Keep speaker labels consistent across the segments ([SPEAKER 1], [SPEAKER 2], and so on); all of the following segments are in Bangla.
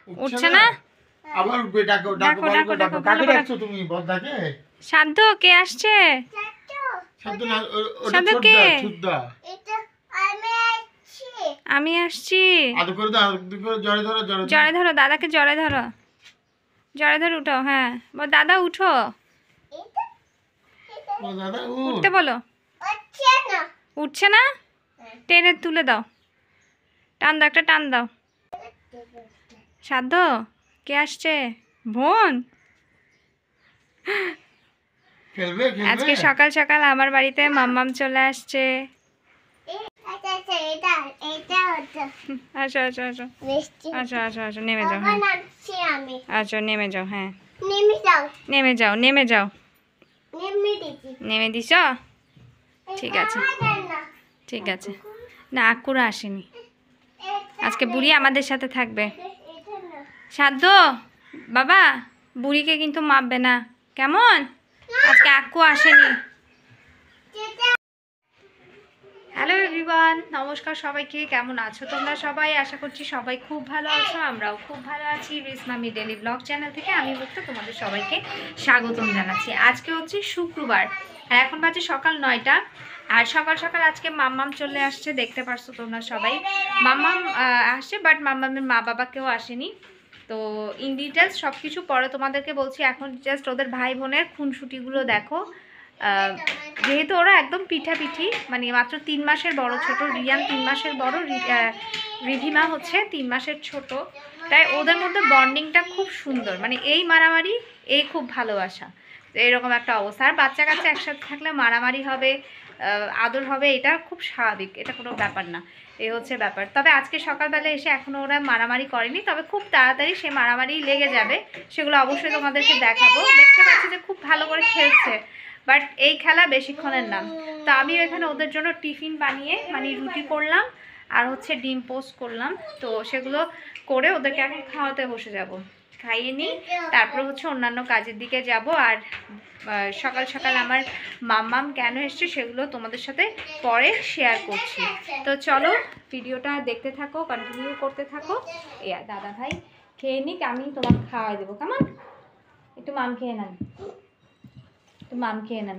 [SPEAKER 1] উঠছে না?
[SPEAKER 2] আবার ডাকো ডাকো ডাকো কাকে ডাকছো তুমি বদ্দাকে?
[SPEAKER 1] শান্ত কে আসছে?
[SPEAKER 2] শান্ত না, ওটা ছোটদা।
[SPEAKER 3] এটা
[SPEAKER 1] আমি আসছি।
[SPEAKER 2] আদর করে দাও, আদর করে জড়ে ধরো,
[SPEAKER 1] জড়ে ধরো দাদাকে, জড়ে ধরো, জড়ে ধরে উঠো। হ্যাঁ দাদা উঠো,
[SPEAKER 2] ও দাদা
[SPEAKER 1] উঠতে বলো। উঠছে না? টেনে তুলে দাও, টান দাও, একটা টান দাও। সাধ্য কে আসছে? বোন।
[SPEAKER 2] খেলবে
[SPEAKER 1] আজকে সকাল সকাল আমার বাড়িতে মাম্মাম চলে আসছে। আসো আসো আসো আসো আসো আসো, নেমে যাও। হ্যাঁ আচ্ছা নেমে যাও। হ্যাঁ নেমে যাও, নেমে যাও। নেমে দিছ? ঠিক আছে ঠিক আছে। না আকুরা আসেনি, আজকে বুড়ি আমাদের সাথে থাকবে। সাধ্য বাবা, বুড়িকে কিন্তু মাপবে না কেমন? আজকে আক্কু আসেনি। হ্যালো এভরিওয়ান, নমস্কার সবাইকে। কেমন আছো তোমরা সবাই? আশা করছি সবাই খুব ভালো আছো, আমরাও খুব ভালো আছি। রিসমামি ডেলি ব্লগ চ্যানেল থেকে আমি মুক্ত তোমাদের সবাইকে স্বাগতম জানাচ্ছি। আজকে হচ্ছে শুক্রবার আর এখন বাজে সকাল 9টা। আর সকাল সকাল আজকে মাম্মাম চলে আসছে, দেখতে পারছো তোমরা সবাই। মাম্মাম আসছে, বাট মাম্মামের মা বাবা কেউ আসেনি। তো ইন ডিটেলস সব কিছু পরে তোমাদেরকে বলছি। এখন জাস্ট ওদের ভাই বোনের খুনসুটিগুলো দেখো। যেহেতু ওরা একদম পিঠাপিঠি, মানে মাত্র 3 মাসের বড় ছোট। রিয়ান 3 মাসের বড়, রিধিমা হচ্ছে 3 মাসের ছোট। তাই ওদের মধ্যে বন্ডিংটা খুব সুন্দর, মানে এই মারামারি এই খুব ভালোবাসা, এরকম একটা অবস্থা। আর বাচ্চা কাচ্চা একসাথে থাকলে মারামারি হবে, আদর হবে, এটা খুব স্বাভাবিক, এটা কোনো ব্যাপার না। এই হচ্ছে ব্যাপার। তবে আজকে সকালবেলা এসে এখনও ওরা মারামারি করেনি, তবে খুব তাড়াতাড়ি সে মারামারি লেগে যাবে, সেগুলো অবশ্যই তোমাদেরকে দেখাবো। দেখতে পাচ্ছি যে খুব ভালো করে খেলছে, বাট এই খেলা বেশিক্ষণের নাম। তো আমি এখানে ওদের জন্য টিফিন বানিয়ে মানে রুটি করলাম আর হচ্ছে ডিম পোস্ট করলাম। তো সেগুলো করে ওদেরকে এখন খাওয়াতে বসে যাব, খাইয়ে নিই, তারপর হচ্ছে অন্যান্য কাজের দিকে যাব। আর সকাল সকাল আমার মাম্মাম কেন এসছে সেগুলো তোমাদের সাথে পরে শেয়ার করছি। তো চলো ভিডিওটা দেখতে থাকো, কন্টিনিউ করতে থাকো। দাদা ভাই খেয়ে নিক, আমি তোমাকে খাওয়াই দেবো। কেমন? একটু মাম খেয়ে নেন, একটু মাম খেয়ে নেন।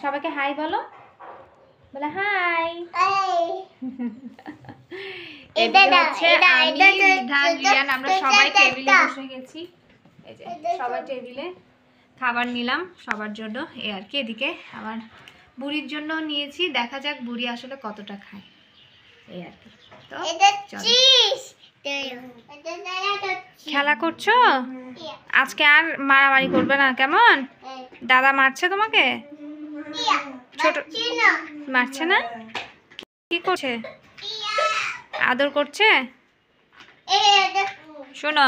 [SPEAKER 1] সবাইকে হাই বলো, বলে হাই। আমরা সবাই টেবিলে বসে গেছি, এই যে সবাই টেবিলে খাবার নিলাম সবার জন্য। এই আর কি, এদিকে আমার বুড়ির জন্য নিয়েছি, দেখা যাক বুড়ি আসলে কতটা খায়, এই আর কি। তো খেলা করছো আজকে, আর মারামারি করবে না কেমন? দাদা মারছে তোমাকে? ছোট মারছে না? কি করছে? আদর করছে? শোনো,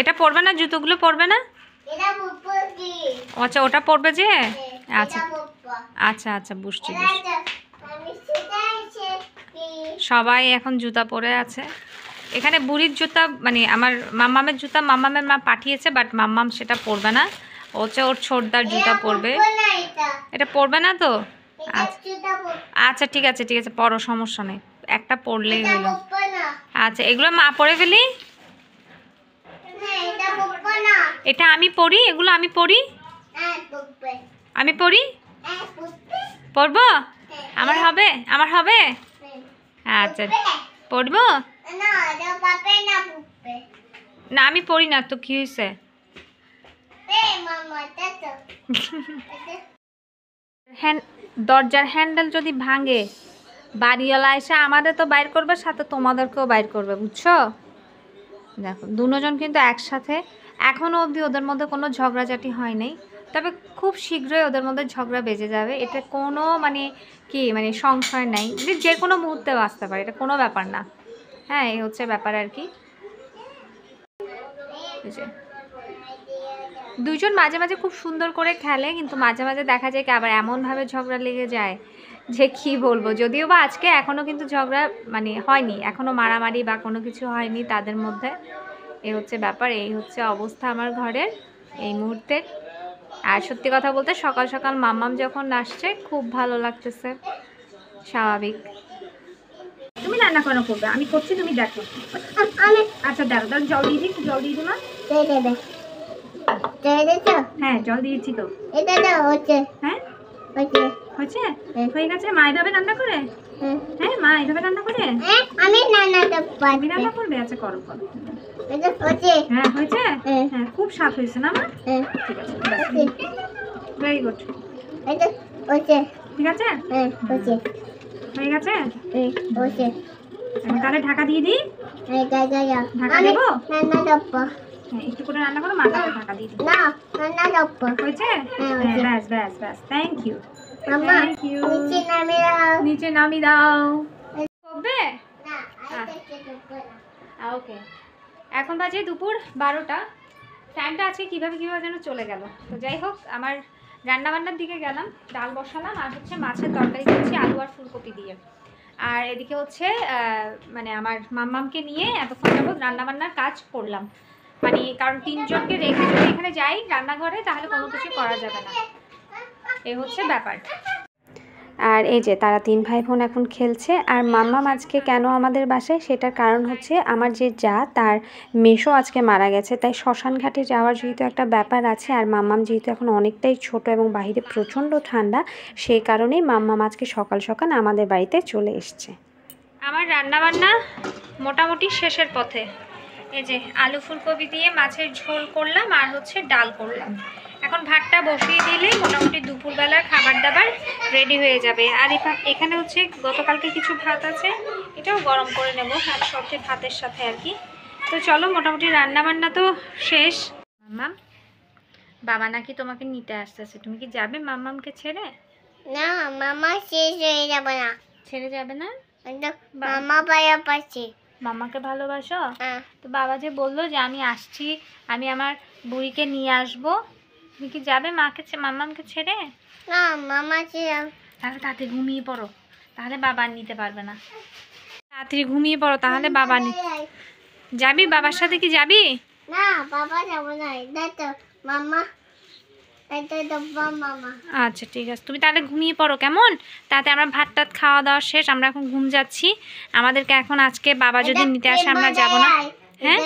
[SPEAKER 1] এটা পড়বে না, জুতোগুলো পড়বে না? আচ্ছা ওটা পড়বে যে, আচ্ছা আচ্ছা আচ্ছা বুঝছি বুঝছি। সবাই এখন জুতা পরে আছে। এখানে বুড়ির জুতা, মানে আমার মাম্মামের জুতা মাম্মামের মা পাঠিয়েছে, বাট মাম্মাম সেটা পরবে না, হচ্ছে ওর ছোটদার জুতা পরবে। এটা পরবে না তো? আচ্ছা ঠিক আছে ঠিক আছে, পরো, সমস্যা নেই, একটা পরলেই হলো। আচ্ছা এগুলো মা পরে ফেলি, এটা আমি পড়ি, এগুলো আমি পড়ি, আমি পড়ি, পরবো? আমার হবে, আমার হবে। আচ্ছা পড়বো না, আমি পড়ি না তো, কি হয়েছে? দরজার হ্যান্ডেল যদি ভাঙে, বাড়িওয়ালা এসে আমাদের তো বাইর করবে, সাথে তোমাদেরকেও বাইর করবে, বুঝছো? দেখো দুজন কিন্তু একসাথে, এখনও অবধি ওদের মধ্যে কোনো ঝগড়াঝাটি হয় নাই, তবে খুব শীঘ্রই ওদের মধ্যে ঝগড়া বেজে যাবে। এটা কোনো মানে কি মানে সংশয় নাই, যে কোনো মুহূর্তে বাঁচতে পারে, এটা কোনো ব্যাপার না। হ্যাঁ এই হচ্ছে ব্যাপার আর কি। দুজন মাঝে মাঝে খুব সুন্দর করে খেলে, কিন্তু মাঝে মাঝে দেখা যায় কি আবার এমনভাবে ঝগড়া লেগে যায় যে কি বলবো। যদিও বা আজকে এখনও কিন্তু ঝগড়া মানে হয়নি, এখনও মারামারি বা কোনো কিছু হয়নি তাদের মধ্যে। এই হচ্ছে ব্যাপার, এই হচ্ছে অবস্থা আমার ঘরের এই মুহূর্তে। আর সত্যি কথা বলতে সকাল সকাল মাম্মাম যখন আসছে খুব ভালো লাগতেছে, স্বাভাবিক। তুমি রান্না কেন করবে? আমি করছি, তুমি দেখো। আচ্ছা দেখো, তাহলে জল দিয়ে দিই, একটু জল দিয়ে দিই মা। হ্যাঁ জল দিয়েছি তো। হ্যাঁ হয়েছে, হয়ে গেছে। মা এভাবে রান্না করে? হ্যাঁ মা এভাবে রান্না করে?
[SPEAKER 3] আমি
[SPEAKER 1] তুমি রান্না করবে? আচ্ছা করো করো। হ্যাঁ হয়েছে, হ্যাঁ খুব স্বাদ হয়েছে না মা? ঠিক আছে, ভেরি গুড। ঠিক আছে, হয়ে গেছে। এখন তাহলে ঢাকা দিয়ে দিই। ঢাকা দেবো? হ্যাঁ একটু করে রান্না করো, মাথাটা ঢাকা দিয়ে দিই। হয়েছে? হ্যাঁ ব্যাস ব্যাস ব্যাস, থ্যাংক ইউ থ্যাংক ইউ। নিচে নামিয়ে দাও। হবে? ওকে। এখন বাজে দুপুর 12টা। ফ্যানটা আজকে কীভাবে যেন চলে গেল। তো যাই হোক, আমার রান্নাবান্নার দিকে গেলাম। ডাল বসালাম আর হচ্ছে মাছের তরকারি করছি আলু আর ফুলকপি দিয়ে। আর এদিকে হচ্ছে মানে আমার মাম্মামকে নিয়ে এতক্ষণ যাবত রান্নাবান্নার কাজ করলাম। মানে কারণ 3 জনকে রেখে যদি এখানে যাই রান্নাঘরে, তাহলে কোনো কিছু করা যাবে না। এই হচ্ছে ব্যাপার। আর এই যে তারা 3 ভাই বোন এখন খেলছে। আর মাম্মাম আজকে কেন আমাদের বাসায়, সেটার কারণ হচ্ছে আমার যে যা তার মেসো আজকে মারা গেছে, তাই শ্মশান ঘাটে যাওয়ার যেহেতু একটা ব্যাপার আছে। আর মাম্মাম যেহেতু এখন অনেকটাই ছোট এবং বাইরে প্রচণ্ড ঠান্ডা, সেই কারণেই মাম্মাম আজকে সকাল সকাল আমাদের বাড়িতে চলে এসছে। আমার রান্নাবান্না মোটামুটি শেষের পথে। এই যে আলু ফুলকপি দিয়ে মাছের ঝোল করলাম আর হচ্ছে ডাল করলাম। এখন ভাতটা বসিয়ে দিলে মোটামুটি দুপুরবেলার খাবার দাবার রেডি হয়ে যাবে। আর এখানে হচ্ছে গতকালকে কিছু ভাত আছে, এটাও গরম করে নেব আর সবজি ভাতের সাথে আর কি। তো চলো, মোটামুটি রান্নাবান্না তো শেষ। মাম্মাম, বাবা নাকি তোমাকে নিতে আসতেছে, তুমি কি যাবে মাম্মামকে ছেড়ে?
[SPEAKER 3] না মামা শেষ হয়ে যাবে না।
[SPEAKER 1] ছেড়ে যাবে না?
[SPEAKER 3] মামা পায়া পাচ্ছে।
[SPEAKER 1] মামাকে ভালোবাসো? তো বাবা যে বললো যে আমি আসছি, আমি আমার বুড়িকে নিয়ে আসবো, তুমি কি যাবে মাম্মামকে ছেড়ে?
[SPEAKER 3] না মামা
[SPEAKER 1] তাহলে তাড়াতাড়ি ঘুমিয়ে পড়ো, তাহলে বাবা নিতে পারবে না। তাড়াতাড়ি ঘুমিয়ে পড়ো, তাহলে বাবা যাবি? বাবার সাথে কি যাবি?
[SPEAKER 3] না বাবা যাবো না, এটা তো মামা, এটা তো মামা।
[SPEAKER 1] আচ্ছা ঠিক আছে, তুমি তাহলে ঘুমিয়ে পড়ো কেমন। তাতে আমরা ভাত টাত খাওয়া দাওয়া শেষ, আমরা এখন ঘুম যাচ্ছি। আমাদেরকে এখন আজকে বাবা যদি নিতে আসে আমরা যাবো না। হ্যাঁ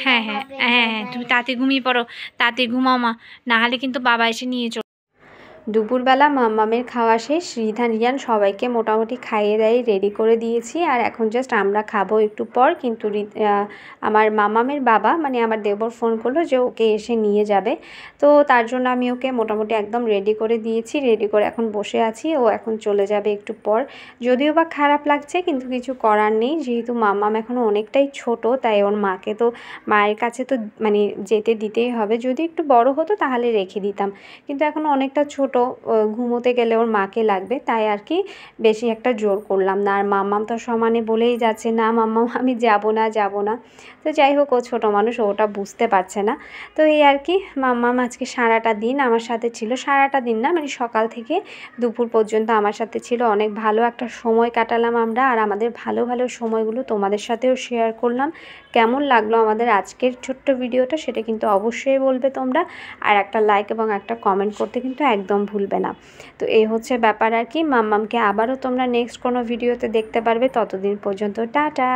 [SPEAKER 1] হ্যাঁ হ্যাঁ হ্যাঁ হ্যাঁ, তুমি তাড়াতাড়ি ঘুমিয়ে পড়ো, তাড়াতাড়ি ঘুমাও মা, না হলে কিন্তু বাবা এসে নিয়ে চলো। দুপুরবেলা মাম্মামের খাওয়া শেষ, রিধান রিয়ান সবাইকে মোটামুটি খাইয়ে দাইয়ে রেডি করে দিয়েছি। আর এখন জাস্ট আমরা খাবো একটু পর। কিন্তু আমার মাম্মামের বাবা মানে আমার দেবর ফোন করলো যে ওকে এসে নিয়ে যাবে, তো তার জন্য আমি ওকে মোটামুটি একদম রেডি করে দিয়েছি। রেডি করে এখন বসে আছি, ও এখন চলে যাবে একটু পর। যদিও বা খারাপ লাগছে, কিন্তু কিছু করার নেই, যেহেতু মাম্মাম এখনও অনেকটাই ছোট, তাই ওর মাকে তো মায়ের কাছে তো মানে যেতে দিতেই হবে। যদি একটু বড় হতো তাহলে রেখে দিতাম, কিন্তু এখন অনেকটা ছোট, ঘুমোতে গেলে ওর মাকে লাগবে, তাই আর কি বেশি একটা জোর করলাম না। আর মাম্মাম তো সমানে বলেই যাচ্ছে না মাম্মাম আমি যাব না যাব না। তো যাই হোক, ও ছোটো মানুষ, ওটা বুঝতে পারছে না। তো এই আর কি, মাম্মাম আজকে সারাটা দিন আমার সাথে ছিল। সারাটা দিন না, মানে সকাল থেকে দুপুর পর্যন্ত আমার সাথে ছিল। অনেক ভালো একটা সময় কাটালাম আমরা। আর আমাদের ভালো ভালো সময়গুলো তোমাদের সাথেও শেয়ার করলাম। কেমন লাগলো আমাদের আজকের ছোট্ট ভিডিওটা, সেটা কিন্তু অবশ্যই বলবে তোমরা। আর একটা লাইক এবং একটা কমেন্ট করতে কিন্তু একদম ভুলবে না। তো এই হচ্ছে ব্যাপার আর কি। মাম্মামকে আবারও তোমরা নেক্সট কোনো ভিডিওতে দেখতে পারবে। ততদিন পর্যন্ত টাটা।